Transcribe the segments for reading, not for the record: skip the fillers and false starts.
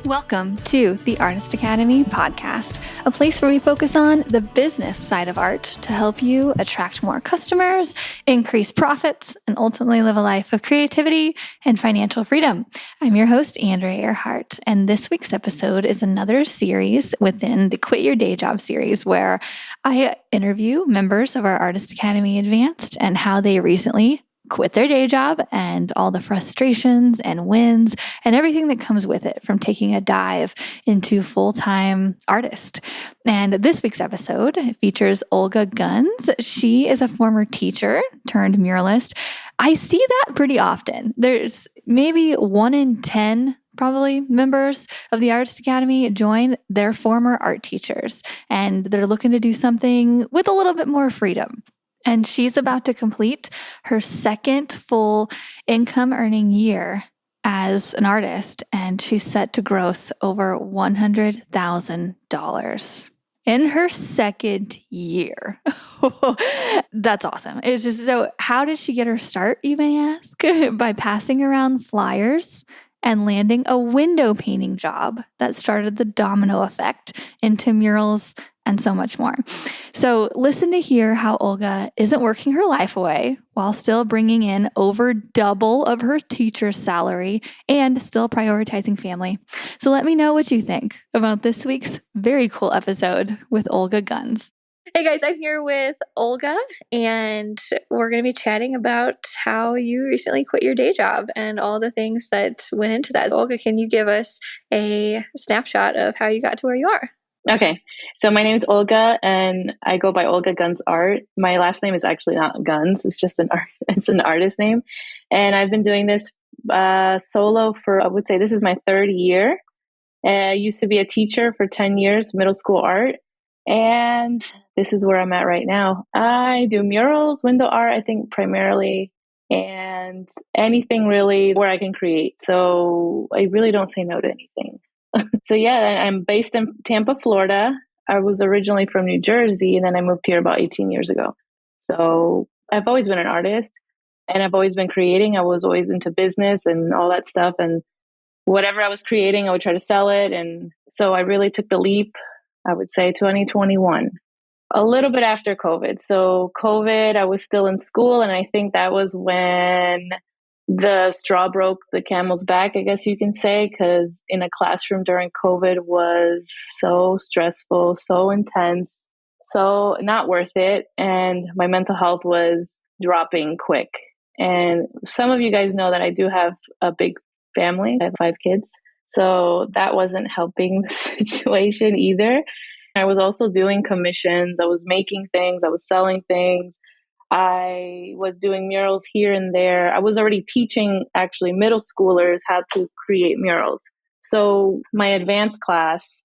Welcome to the Artist Academy podcast, a place where we focus on the business side of art to help you attract more customers, increase profits, and ultimately live a life of creativity and financial freedom. I'm your host, Andrea Earhart, and this week's episode is another series within the Quit Your Day Job series where I interview members of our Artist Academy Advanced and how they recently quit their day job and all the frustrations and wins and everything that comes with it from taking a dive into full-time artist. And this week's episode features Olga Gunz. She is a former teacher turned muralist. I see that pretty often. There's maybe 1 in 10 probably members of the Artist Academy join their former art teachers, and they're looking to do something with a little bit more freedom. And she's about to complete her second full income earning year as an artist, and she's set to gross over $100,000 in her second year. That's awesome. It's just so, how did she get her start, you may ask? By passing around flyers and landing a window painting job that started the domino effect into murals and so much more. So listen to hear how Olga isn't working her life away while still bringing in over double of her teacher's salary and still prioritizing family. So let me know what you think about this week's very cool episode with Olga Gunz. Hey guys, I'm here with Olga, and we're going to be chatting about how you recently quit your day job and all the things that went into that. Olga, can you give us a snapshot of how you got to where you are? Okay, so my name is Olga, and I go by Olga Gunz Art. My last name is actually not Gunz; it's just it's an artist name. And I've been doing this solo for, I would say, this is my third year. I used to be a teacher for 10 years, middle school art, and this is where I'm at right now. I do murals, window art, I think primarily, and anything really where I can create. So I really don't say no to anything. So yeah, I'm based in Tampa, Florida. I was originally from New Jersey, and then I moved here about 18 years ago. So I've always been an artist, and I've always been creating. I was always into business and all that stuff. And whatever I was creating, I would try to sell it. And so I really took the leap, I would say 2021, a little bit after COVID. So COVID, I was still in school, and I think that was when the straw broke the camel's back, I guess you can say, because in a classroom during COVID was so stressful, so intense, so not worth it. And my mental health was dropping quick. And some of you guys know that I do have a big family. I have 5 kids. So that wasn't helping the situation either. I was also doing commissions. I was making things. I was selling things. I was doing murals here and there. I was already teaching actually middle schoolers how to create murals. So my advanced class,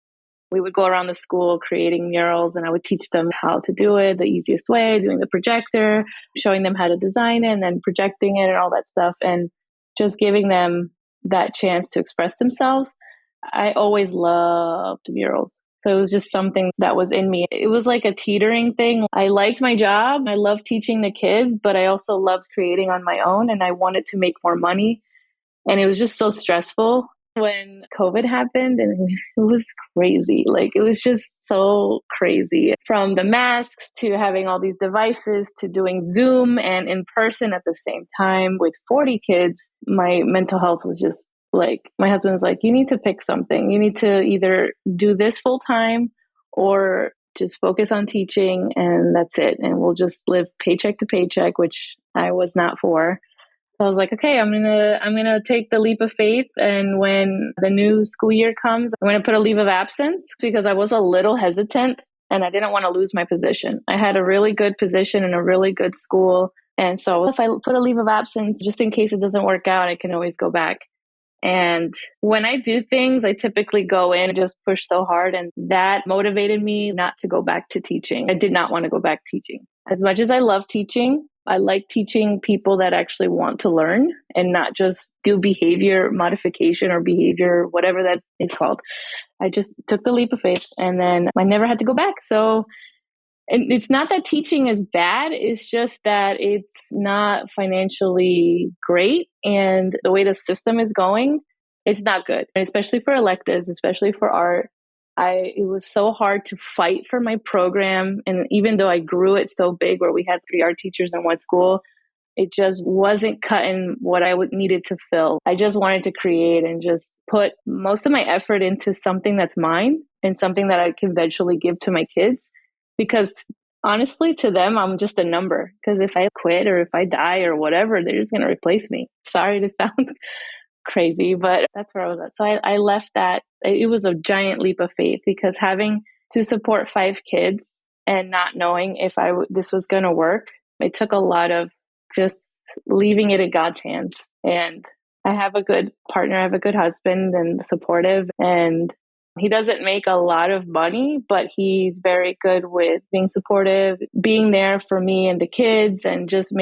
we would go around the school creating murals, and I would teach them how to do it the easiest way, doing the projector, showing them how to design it, and then projecting it and all that stuff, and just giving them that chance to express themselves. I always loved murals. So it was just something that was in me. It was like a teetering thing. I liked my job. I loved teaching the kids, but I also loved creating on my own, and I wanted to make more money. And it was just so stressful when COVID happened, and it was crazy. Like, it was just so crazy. From the masks to having all these devices to doing Zoom and in person at the same time with 40 kids, my mental health was just like, my husband was like, you need to pick something. You need to either do this full time or just focus on teaching, and that's it. And we'll just live paycheck to paycheck, which I was not for. So I was like, okay, I'm gonna take the leap of faith. And when the new school year comes, I'm gonna put a leave of absence, because I was a little hesitant and I didn't want to lose my position. I had a really good position in a really good school. And so if I put a leave of absence, just in case it doesn't work out, I can always go back. And when I do things, I typically go in and just push so hard. And that motivated me not to go back to teaching. I did not want to go back teaching. As much as I love teaching, I like teaching people that actually want to learn and not just do behavior modification or behavior, whatever that is called. I just took the leap of faith, and then I never had to go back. So, and it's not that teaching is bad. It's just that it's not financially great. And the way the system is going, It's not good, especially for electives, especially for art. It was so hard to fight for my program. And even though I grew it so big where we had 3 art teachers in one school, it just wasn't cutting what I would needed to fill. I just wanted to create and just put most of my effort into something that's mine and something that I can eventually give to my kids. Because honestly, to them, I'm just a number. Because if I quit or if I die or whatever, they're just going to replace me. Sorry to sound crazy, but that's where I was at. So I left that. It was a giant leap of faith because having to support 5 kids and not knowing if this was going to work, it took a lot of just leaving it in God's hands. And I have a good partner, I have a good husband and supportive, and he doesn't make a lot of money, but he's very good with being supportive, being there for me and the kids, and just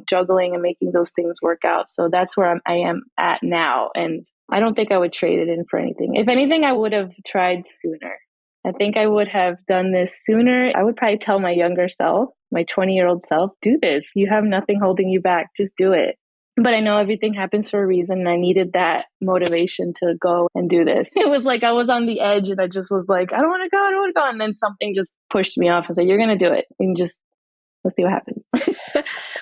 juggling and making those things work out. So that's where I am at now. And I don't think I would trade it in for anything. If anything, I would have tried sooner. I think I would have done this sooner. I would probably tell my younger self, my 20-year-old self, do this. You have nothing holding you back. Just do it. But I know everything happens for a reason. And I needed that motivation to go and do this. It was like I was on the edge and I just was like, I don't want to go, I don't want to go. And then something just pushed me off and said, you're going to do it. And just let's see what happens.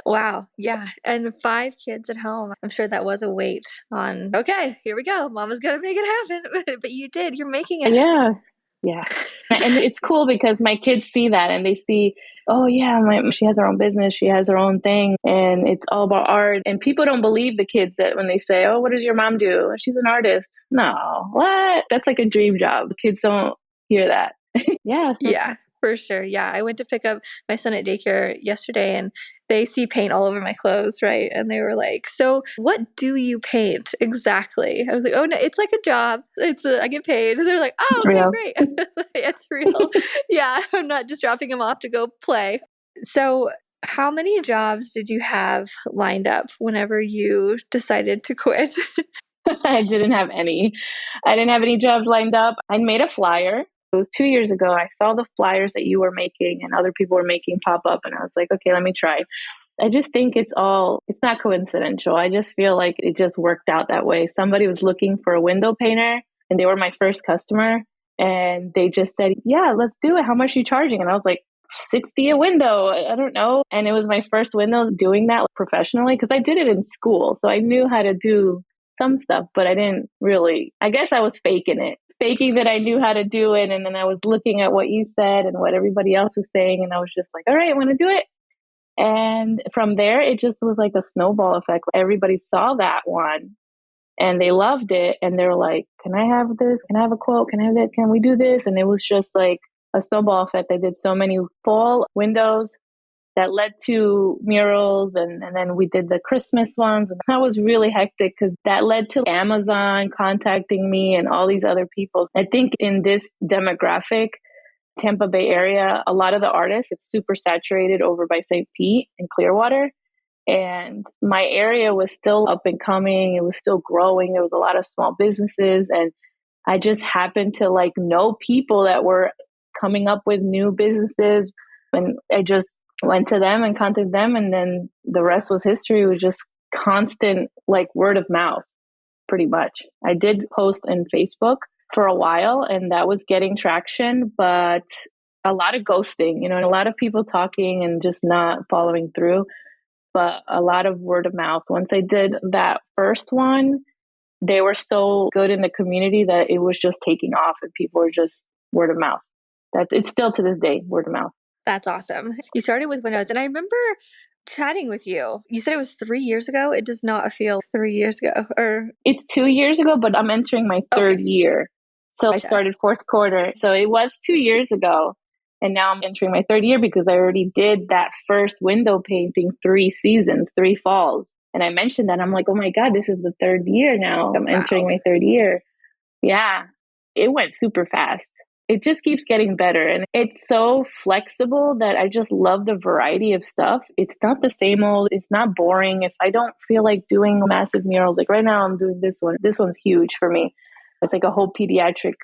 Wow. Yeah. And 5 kids at home. I'm sure that was a weight on, okay, here we go. Mama's going to make it happen. But you did. You're making it. Yeah. Yeah. And it's cool because my kids see that and they see, oh yeah, she has her own business. She has her own thing and it's all about art. And people don't believe the kids that when they say, oh, what does your mom do? She's an artist. No, what? That's like a dream job. Kids don't hear that. Yeah. Yeah, for sure. Yeah. I went to pick up my son at daycare yesterday and they see paint all over my clothes, right? And they were like, so what do you paint exactly? I was like, oh no, it's like a job. I get paid. And they're like, oh, It's okay, real. great. It's real. Yeah, I'm not just dropping them off to go play. So how many jobs did you have lined up whenever you decided to quit? I didn't have any. I didn't have any jobs lined up. I made a flyer. It was 2 years ago. I saw the flyers that you were making and other people were making pop up. And I was like, okay, let me try. I just think it's not coincidental. I just feel like it just worked out that way. Somebody was looking for a window painter and they were my first customer. And they just said, yeah, let's do it. How much are you charging? And I was like, 60 a window. I don't know. And it was my first window doing that professionally because I did it in school. So I knew how to do some stuff, but I didn't really, I guess I was faking that I knew how to do it. And then I was looking at what you said and what everybody else was saying. And I was just like, all right, I want to do it. And from there, it just was like a snowball effect. Everybody saw that one and they loved it. And they were like, can I have this? Can I have a quote? Can I have that? Can we do this? And it was just like a snowball effect. I did so many fall windows that led to murals. And then we did the Christmas ones. And that was really hectic because that led to Amazon contacting me and all these other people. I think in this demographic, Tampa Bay area, a lot of the artists, it's super saturated over by St. Pete and Clearwater. And my area was still up and coming. It was still growing. There was a lot of small businesses. And I just happened to know people that were coming up with new businesses. And I just went to them and contacted them. And then the rest was history. It was just constant word of mouth, pretty much. I did post on Facebook for a while and that was getting traction, but a lot of ghosting, and a lot of people talking and just not following through, but a lot of word of mouth. Once I did that first one, they were so good in the community that it was just taking off and people were just word of mouth. It's still to this day, word of mouth. That's awesome. You started with windows and I remember chatting with you. You said it was 3 years ago. It does not feel 3 years ago. Or it's 2 years ago, but I'm entering my third year. So I started fourth quarter. So it was 2 years ago. And now I'm entering my third year because I already did that first window painting 3 seasons, 3 falls. And I mentioned that. I'm like, oh my God, this is the third year now. I'm entering my third year. Yeah, it went super fast. It just keeps getting better. And it's so flexible that I just love the variety of stuff. It's not the same old. It's not boring. If I don't feel like doing massive murals, like right now I'm doing this one. This one's huge for me. It's like a whole pediatric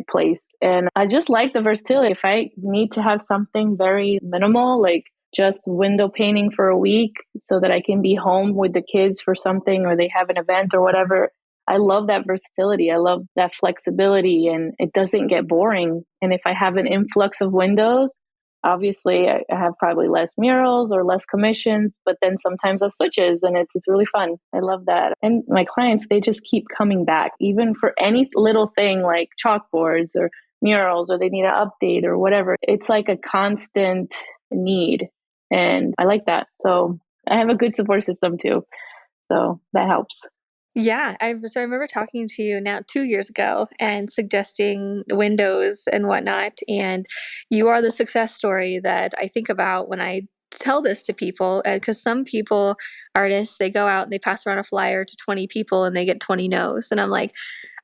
place. And I just like the versatility. If I need to have something very minimal, like just window painting for a week so that I can be home with the kids for something or they have an event or whatever, I love that versatility. I love that flexibility, and it doesn't get boring. And if I have an influx of windows, obviously I have probably less murals or less commissions, but then sometimes that switches and it's really fun. I love that. And my clients, they just keep coming back, even for any little thing like chalkboards or murals, or they need an update or whatever. It's like a constant need. And I like that. So I have a good support system too. So that helps. Yeah, so I remember talking to you now 2 years ago and suggesting windows and whatnot. And you are the success story that I think about when I tell this to people. And because some people, artists, they go out and they pass around a flyer to 20 people and they get 20 no's. And I'm like,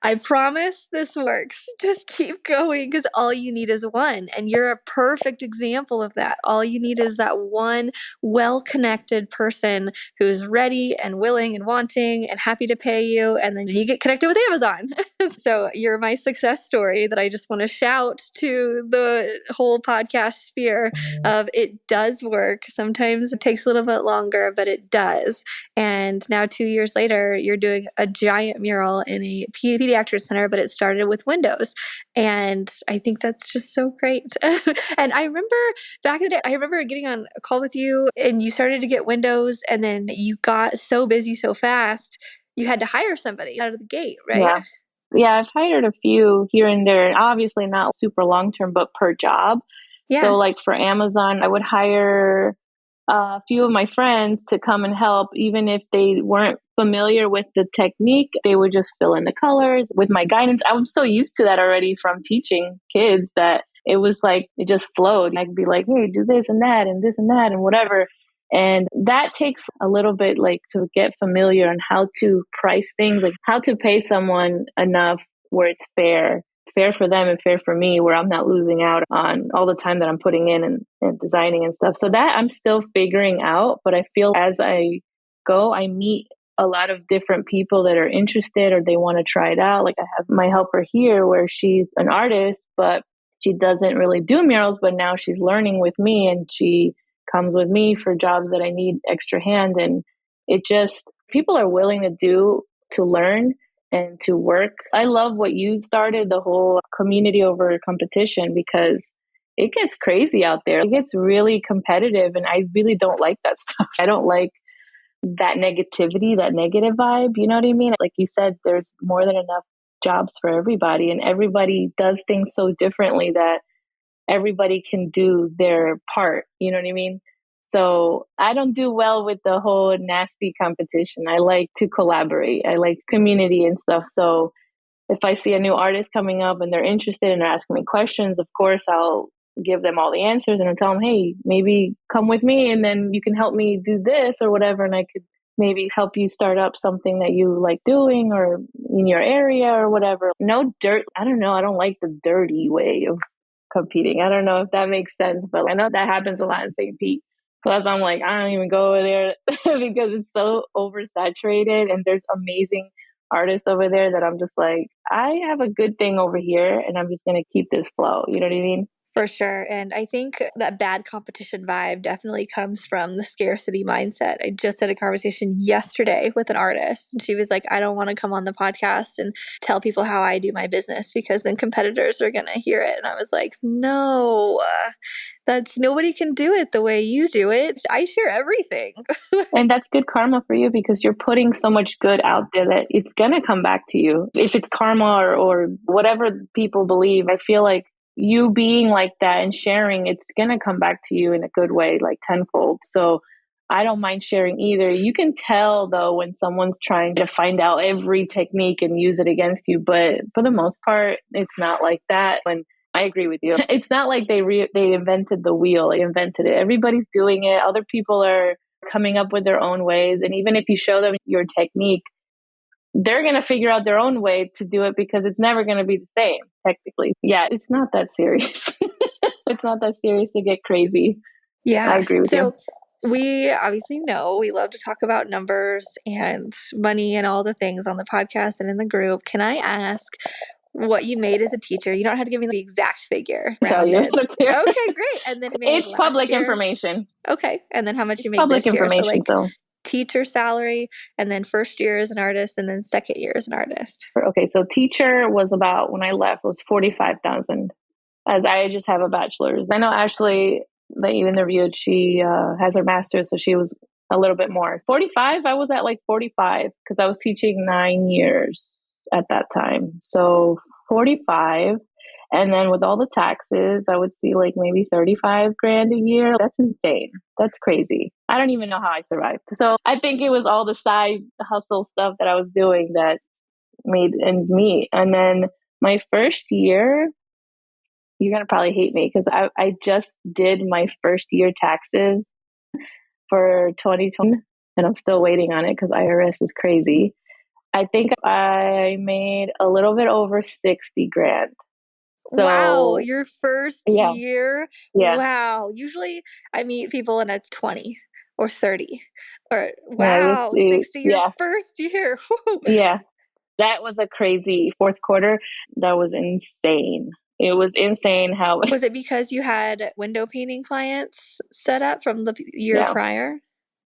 I promise this works. Just keep going, because all you need is one. And you're a perfect example of that. All you need is that one well-connected person who's ready and willing and wanting and happy to pay you. And then you get connected with Amazon. So you're my success story that I just want to shout to the whole podcast sphere of it does work. Sometimes it takes a little bit longer, but it does. And now 2 years later, you're doing a giant mural in a pediatric center, but it started with windows. And I think that's just so great. And I remember back in the day, I remember getting on a call with you and you started to get windows, and then you got so busy so fast, you had to hire somebody out of the gate, right? Yeah. Yeah, I've hired a few here and there, obviously not super long term, but per job. So, Yeah. like for Amazon, I would hire a few of my friends to come and help, even if they weren't familiar with the technique. They would just fill in the colors with my guidance. I was so used to that already from teaching kids that it was like it just flowed. I could be like, hey, do this and that and this and that and whatever. And that takes a little bit like to get familiar on how to price things, like how to pay someone enough where it's fair for them and fair for me, where I'm not losing out on all the time that I'm putting in and designing and stuff. So that I'm still figuring out, but I feel as I go, I meet a lot of different people that are interested or they want to try it out. Like I have my helper here where she's an artist, but she doesn't really do murals, but now she's learning with me and she comes with me for jobs that I need extra hand. And it just, people are willing to learn and to work. I love what you started, the whole community over competition, because it gets crazy out there. It gets really competitive. And I really don't like that stuff. I don't like that negativity, that negative vibe. You know what I mean? Like you said, there's more than enough jobs for everybody, and everybody does things so differently that everybody can do their part. You know what I mean? So I don't do well with the whole nasty competition. I like to collaborate. I like community and stuff. So if I see a new artist coming up and they're interested and they're asking me questions, of course I'll give them all the answers and I'll tell them, hey, maybe come with me and then you can help me do this or whatever. And I could maybe help you start up something that you like doing or in your area or whatever. No dirt. I don't know. I don't like the dirty way of competing. I don't know if that makes sense, but I know that happens a lot in St. Pete. Plus, I'm like, I don't even go over there because it's so oversaturated and there's amazing artists over there that I'm just like, I have a good thing over here and I'm just going to keep this flow. You know what I mean? For sure. And I think that bad competition vibe definitely comes from the scarcity mindset. I just had a conversation yesterday with an artist, and she was like, I don't want to come on the podcast and tell people how I do my business because then competitors are going to hear it. And I was like, no, that's nobody can do it the way you do it. I share everything. And that's good karma for you because you're putting so much good out there that it's going to come back to you. If it's karma or whatever people believe, I feel like you being like that and sharing, it's going to come back to you in a good way, like tenfold. So I don't mind sharing either. You can tell though when someone's trying to find out every technique and use it against you, but for the most part, it's not like that. When I agree with you, it's not like they invented the wheel. They invented it. Everybody's doing it. Other people are coming up with their own ways, and even if you show them your technique, they're going to figure out their own way to do it because it's never going to be the same, technically. Yeah, it's not that serious. It's not that serious to get crazy. Yeah. I agree with you. We obviously know we love to talk about numbers and money and all the things on the podcast and in the group. Can I ask what you made as a teacher? You don't have to give me the exact figure. Tell you. Okay, great. And then It's public information. Okay. And then how much you made Public this year. So information. like So teacher salary, and then first year as an artist, and then second year as an artist? Okay, so teacher was about, when I left, was 45,000, as I just have a bachelor's. I know Ashley that you interviewed, she has her master's, so she was a little bit more. 45, I was at like 45 because I was teaching 9 years at that time. So 45. And then with all the taxes, I would see like maybe 35 grand a year. That's insane. That's crazy. I don't even know how I survived. So I think it was all the side hustle stuff that I was doing that made ends meet. And then my first year, you're going to probably hate me because I just did my first year taxes for 2020 and I'm still waiting on it because IRS is crazy. I think I made a little bit over 60 grand. Wow, So your first yeah, year? yeah, Wow. Usually I meet people and it's 20 or 30. Or yeah, wow, 60 your yeah, first year. Whew. yeah. That was a crazy fourth quarter. That was insane. It was insane how, Was it because you had window painting clients set up from the year yeah, prior?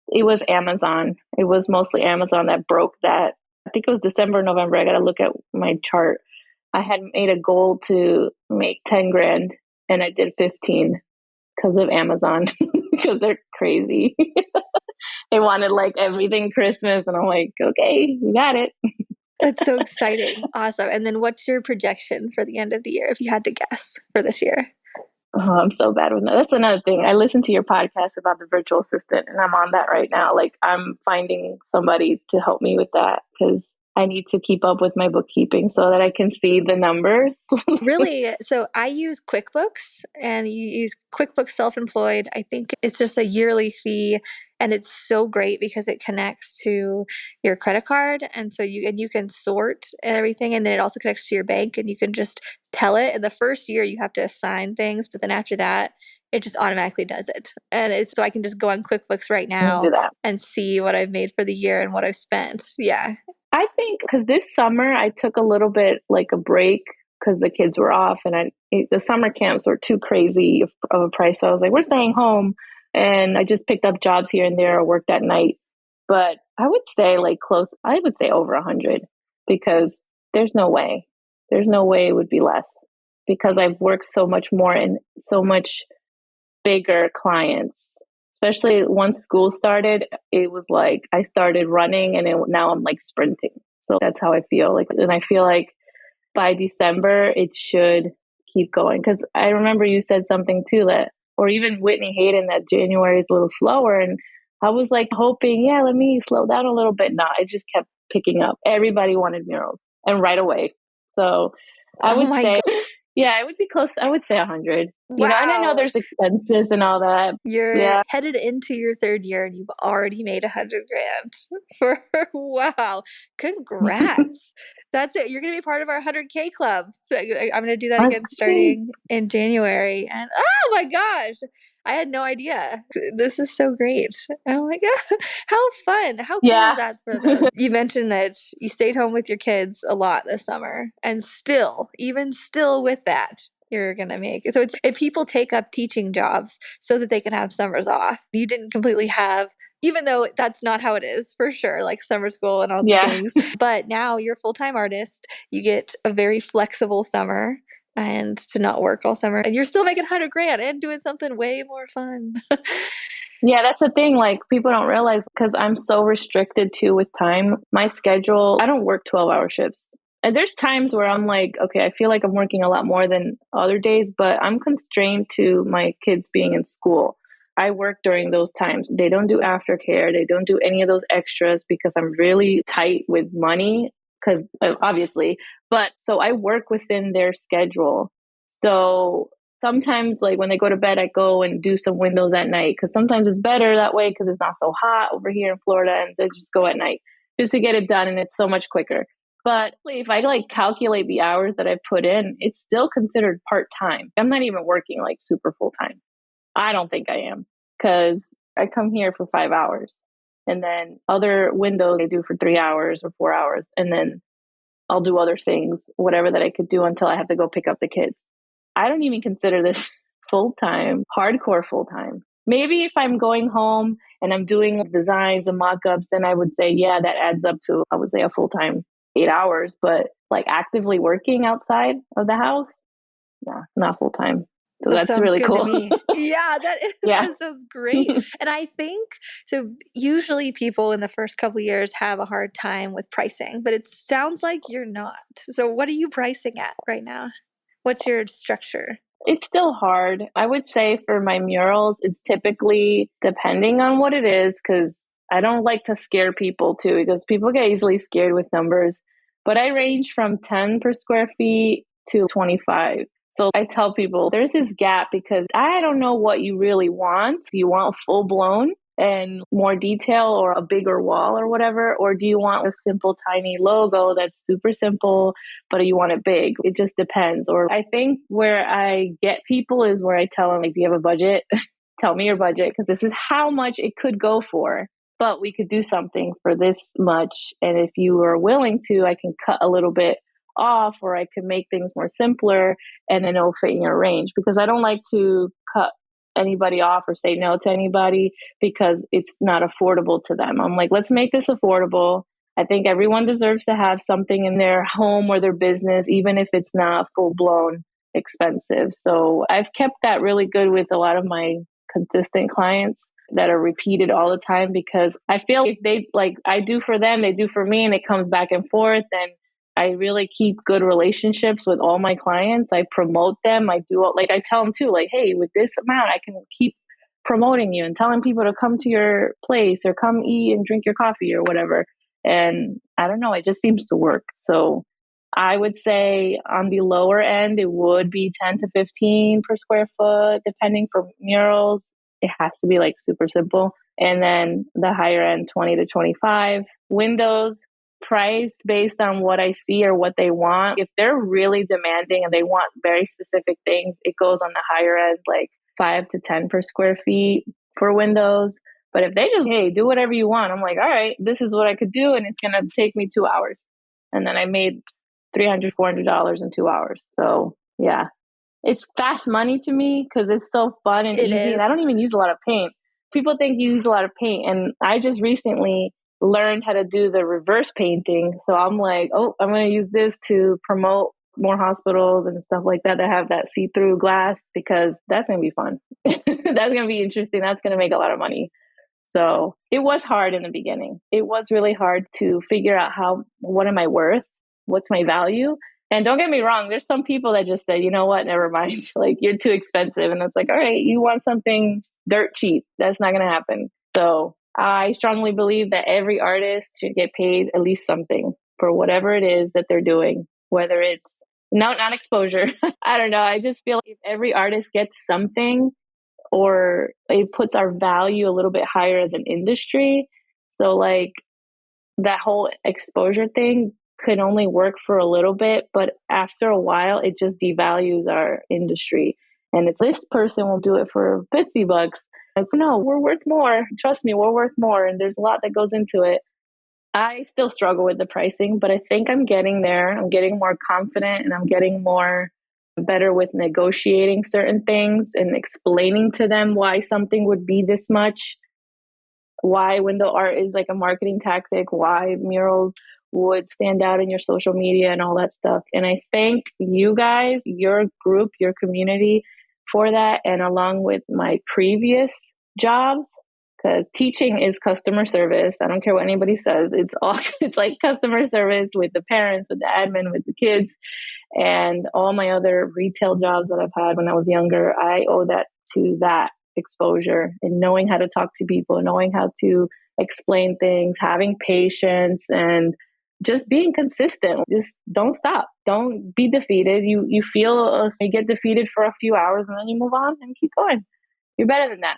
it was Amazon. It was mostly Amazon that broke that. I think it was December, November. I got to look at my chart. I had made a goal to make 10 grand and I did 15 because of Amazon because they're crazy. They wanted like everything Christmas and I'm like, okay, we got it. That's so exciting. Awesome. And then what's your projection for the end of the year if you had to guess for this year? Oh, I'm so bad with that. That's another thing. I listened to your podcast about the virtual assistant and I'm on that right now. Like I'm finding somebody to help me with that because I need to keep up with my bookkeeping so that I can see the numbers. Really? So I use QuickBooks and you use QuickBooks Self-Employed. I think it's just a yearly fee and it's so great because it connects to your credit card and so you can sort everything and then it also connects to your bank and you can just tell it. And the first year you have to assign things, but then after that it just automatically does it. And it's so I can just go on QuickBooks right now Do that. and see what I've made for the year and what I've spent. Yeah. I think because this summer I took a little bit like a break because the kids were off and the summer camps were too crazy of a price. So I was like, we're staying home. And I just picked up jobs here and there or worked at night. But I would say like close, I would say over 100 because there's no way. There's no way it would be less because I've worked so much more and so much bigger clients. Especially once school started, it was like I started running and now I'm like sprinting. So that's how I feel like, and I feel like by December it should keep going because I remember you said something too that, or even Whitney Hayden, that January is a little slower, and I was like hoping, yeah, let me slow down a little bit. No, it just kept picking up. Everybody wanted murals and right away. So I Oh would my say, God. yeah, it would be close. I would say 100. And I know Wow. there's expenses and all that. You're Yeah. headed into your third year and you've already made 100 grand for wow. Congrats. That's it. You're gonna be part of our 100K club. I'm gonna do that Let's again see. starting in January. And oh my gosh, I had no idea. This is so great. Oh my God. How fun. How cool is Yeah. that for you mentioned that you stayed home with your kids a lot this summer and still, even still with that, you're gonna make. So it's if people take up teaching jobs so that they can have summers off. You didn't completely have, even though that's not how it is for sure, like summer school and all the Yeah. things. But now you're a full time artist. You get a very flexible summer and to not work all summer. And you're still making 100 grand and doing something way more fun. Yeah, that's the thing. Like people don't realize because I'm so restricted too with time. My schedule, I don't work 12-hour shifts. And there's times where I'm like, okay, I feel like I'm working a lot more than other days, but I'm constrained to my kids being in school. I work during those times. They don't do aftercare. They don't do any of those extras because I'm really tight with money because obviously, but so I work within their schedule. So sometimes like when they go to bed, I go and do some windows at night because sometimes it's better that way because it's not so hot over here in Florida and they just go at night just to get it done and it's so much quicker. But if I like calculate the hours that I put in, it's still considered part-time. I'm not even working like super full-time. I don't think I am because I come here for 5 hours and then other windows I do for 3 hours or 4 hours. And then I'll do other things, whatever that I could do until I have to go pick up the kids. I don't even consider this full time, hardcore full time. Maybe if I'm going home and I'm doing designs and mock-ups, then I would say, yeah, that adds up to, I would say, a full-time 8 hours. But like actively working outside of the house, nah, not full-time. So That that's sounds really good to cool. me. Yeah, Yeah. that sounds great. And I think so. Usually, people in the first couple of years have a hard time with pricing, but it sounds like you're not. So, what are you pricing at right now? What's your structure? It's still hard. I would say for my murals, it's typically depending on what it is, because I don't like to scare people too, because people get easily scared with numbers. But I range from 10 per square feet to 25. So I tell people there's this gap because I don't know what you really want. Do you want full blown and more detail or a bigger wall or whatever? Or do you want a simple, tiny logo that's super simple but you want it big? It just depends. Or I think where I get people is where I tell them, like, do you have a budget? Tell me your budget, because this is how much it could go for, but we could do something for this much. And if you are willing to, I can cut a little bit off, or I can make things more simpler and then it'll fit in your range, because I don't like to cut anybody off or say no to anybody because it's not affordable to them. I'm like, let's make this affordable. I think everyone deserves to have something in their home or their business, even if it's not full blown expensive. So I've kept that really good with a lot of my consistent clients that are repeated all the time, because I feel if they, like, I do for them, they do for me, and it comes back and forth. And I really keep good relationships with all my clients. I promote them. I do, like, I tell them too, like, hey, with this amount, I can keep promoting you and telling people to come to your place or come eat and drink your coffee or whatever. And I don't know, it just seems to work. So I would say on the lower end, it would be 10 to 15 per square foot, depending for murals. It has to be like super simple. And then the higher end, 20 to 25. Windows, price based on what I see or what they want. If they're really demanding and they want very specific things, it goes on the higher end, like 5 to 10 per square feet for windows. But if they just, hey, do whatever you want, I'm like, all right, this is what I could do. And it's going to take me 2 hours. And then I made $300, $400 in 2 hours. So yeah, it's fast money to me because it's so fun and It easy. And I is. don't even use a lot of paint. People think you use a lot of paint. And I just recently learned how to do the reverse painting. So I'm like, oh, I'm going to use this to promote more hospitals and stuff like that have that see-through glass, because that's going to be fun. That's going to be interesting. That's going to make a lot of money. So it was hard in the beginning. It was really hard to figure out what am I worth? What's my value? And don't get me wrong, there's some people that just say, you know what, never mind. Like, you're too expensive. And it's like, all right, you want something dirt cheap. That's not going to happen. So I strongly believe that every artist should get paid at least something for whatever it is that they're doing, whether it's not exposure. I don't know. I just feel like if every artist gets something, or it puts our value a little bit higher as an industry. So like that whole exposure thing could only work for a little bit, but after a while it just devalues our industry. And it's, this person will do it for $50. It's, no, we're worth more. Trust me, we're worth more. And there's a lot that goes into it. I still struggle with the pricing, but I think I'm getting there. I'm getting more confident and I'm getting more better with negotiating certain things and explaining to them why something would be this much, why window art is like a marketing tactic, why murals would stand out in your social media and all that stuff. And I thank you guys, your group, your community for that. And along with my previous jobs, because teaching is customer service. I don't care what anybody says. It's all, it's like customer service with the parents, with the admin, with the kids. And all my other retail jobs that I've had when I was younger, I owe that to that exposure and knowing how to talk to people, knowing how to explain things, having patience, and just being consistent. Just don't stop. Don't be defeated. You feel you get defeated for a few hours and then you move on and keep going. You're better than that.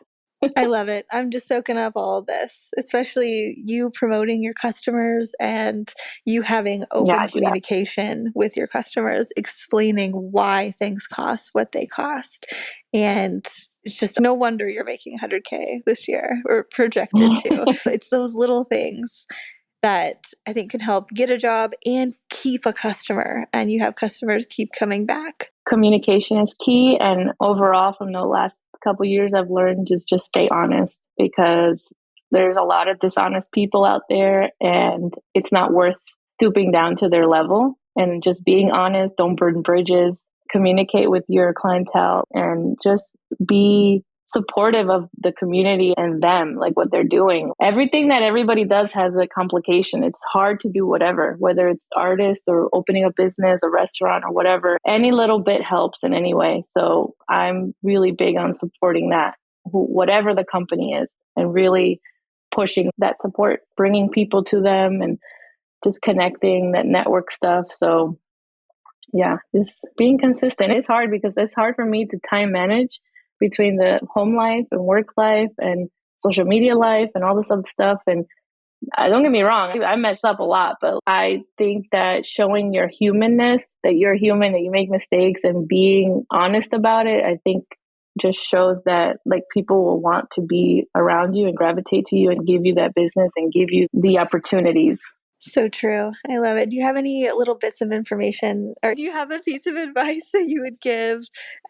I love it. I'm just soaking up all of this, especially you promoting your customers and you having Yeah, open I do that. communication with your customers, explaining why things cost what they cost. And it's just no wonder you're making 100K this year or projected to. It's those little things that I think can help get a job and keep a customer, and you have customers keep coming back. Communication is key. And overall, from the last couple years I've learned is just stay honest, because there's a lot of dishonest people out there and it's not worth stooping down to their level. And just being honest, don't burn bridges, communicate with your clientele, and just be supportive of the community and them, like what they're doing. Everything that everybody does has a complication. It's hard to do whatever, whether it's artists or opening a business, a restaurant or whatever. Any little bit helps in any way. So I'm really big on supporting that, whatever the company is, and really pushing that support, bringing people to them and just connecting, that network stuff. So yeah, just being consistent. It's hard because it's hard for me to time manage between the home life and work life and social media life and all this other stuff. And don't get me wrong, I mess up a lot, but I think that showing your humanness, that you're human, that you make mistakes, and being honest about it, I think just shows that like people will want to be around you and gravitate to you and give you that business and give you the opportunities. So true. I love it. Do you have any little bits of information, or do you have a piece of advice that you would give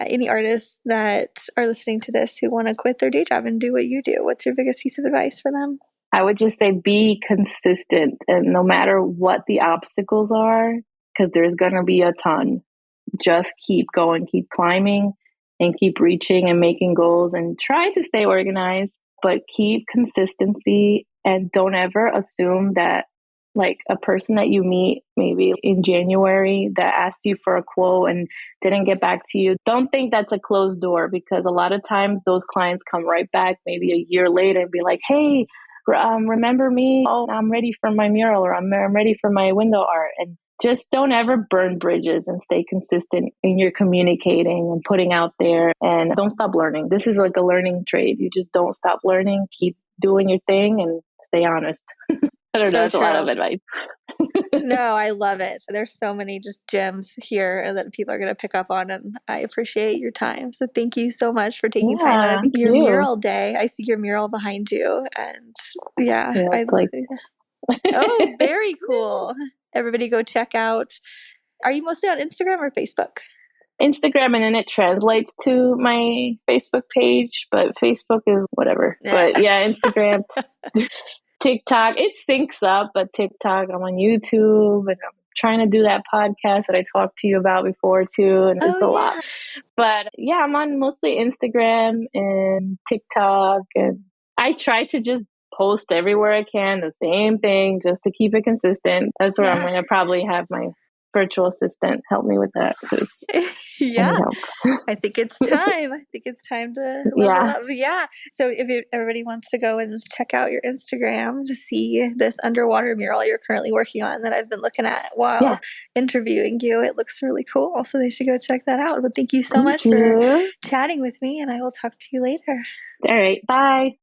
any artists that are listening to this who want to quit their day job and do what you do? What's your biggest piece of advice for them? I would just say be consistent, and no matter what the obstacles are, because there's going to be a ton, just keep going, keep climbing, and keep reaching and making goals, and try to stay organized, but keep consistency, and don't ever assume that like a person that you meet maybe in January that asked you for a quote and didn't get back to you, don't think that's a closed door, because a lot of times those clients come right back maybe a year later and be like, hey, remember me? Oh, I'm ready for my mural, or I'm ready for my window art. And just don't ever burn bridges, and stay consistent in your communicating and putting out there, and don't stop learning. This is like a learning trade. You just don't stop learning, keep doing your thing, and stay honest. I don't know, that's a lot of advice. No, I love it. There's so many just gems here that people are going to pick up on, and I appreciate your time. So thank you so much for taking time out of your mural day. I see your mural behind you, and oh, very cool. Everybody go check out. Are you mostly on Instagram or Facebook? Instagram, and then it translates to my Facebook page, but Facebook is whatever. But yeah, Instagram. TikTok, it syncs up, but TikTok, I'm on YouTube, and I'm trying to do that podcast that I talked to you about before too, and it's a lot. But yeah, I'm on mostly Instagram and TikTok, and I try to just post everywhere I can the same thing just to keep it consistent. That's where I'm going to probably have my virtual assistant help me with that. I think it's time. I think it's time to level up. Yeah. So if everybody wants to go and check out your Instagram to see this underwater mural you're currently working on that I've been looking at while interviewing you, it looks really cool. So they should go check that out. But thank you so much for chatting with me, and I will talk to you later. All right. Bye.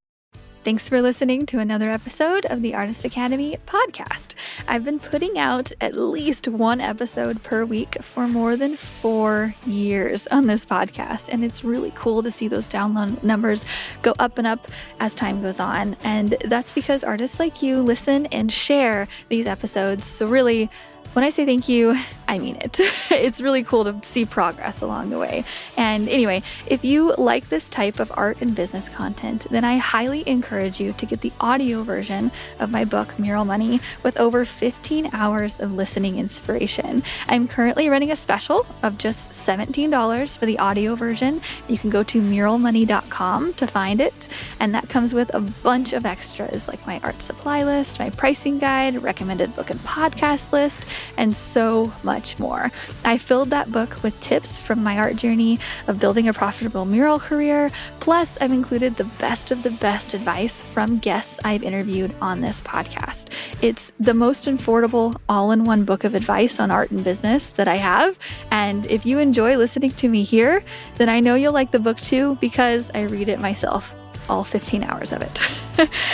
Thanks for listening to another episode of the Artist Academy podcast. I've been putting out at least one episode per week for more than 4 years on this podcast, and it's really cool to see those download numbers go up and up as time goes on. And that's because artists like you listen and share these episodes. So really, when I say thank you, I mean it. It's really cool to see progress along the way. And anyway, if you like this type of art and business content, then I highly encourage you to get the audio version of my book, Mural Money, with over 15 hours of listening inspiration. I'm currently running a special of just $17 for the audio version. You can go to muralmoney.com to find it. And that comes with a bunch of extras like my art supply list, my pricing guide, recommended book and podcast list, and so much more. I filled that book with tips from my art journey of building a profitable mural career. Plus, I've included the best of the best advice from guests I've interviewed on this podcast. It's the most affordable all-in-one book of advice on art and business that I have. And if you enjoy listening to me here, then I know you'll like the book too, because I read it myself. All 15 hours of it.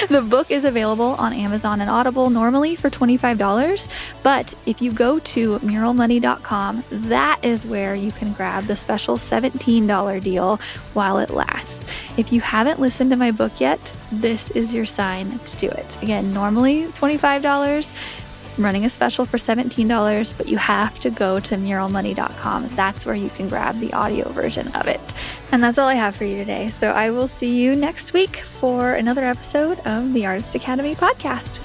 The book is available on Amazon and Audible normally for $25, but if you go to muralmoney.com, that is where you can grab the special $17 deal while it lasts. If you haven't listened to my book yet, this is your sign to do it. Again, normally $25. running a special for $17, but you have to go to muralmoney.com. That's where you can grab the audio version of it. And that's all I have for you today. So I will see you next week for another episode of the Artist Academy podcast.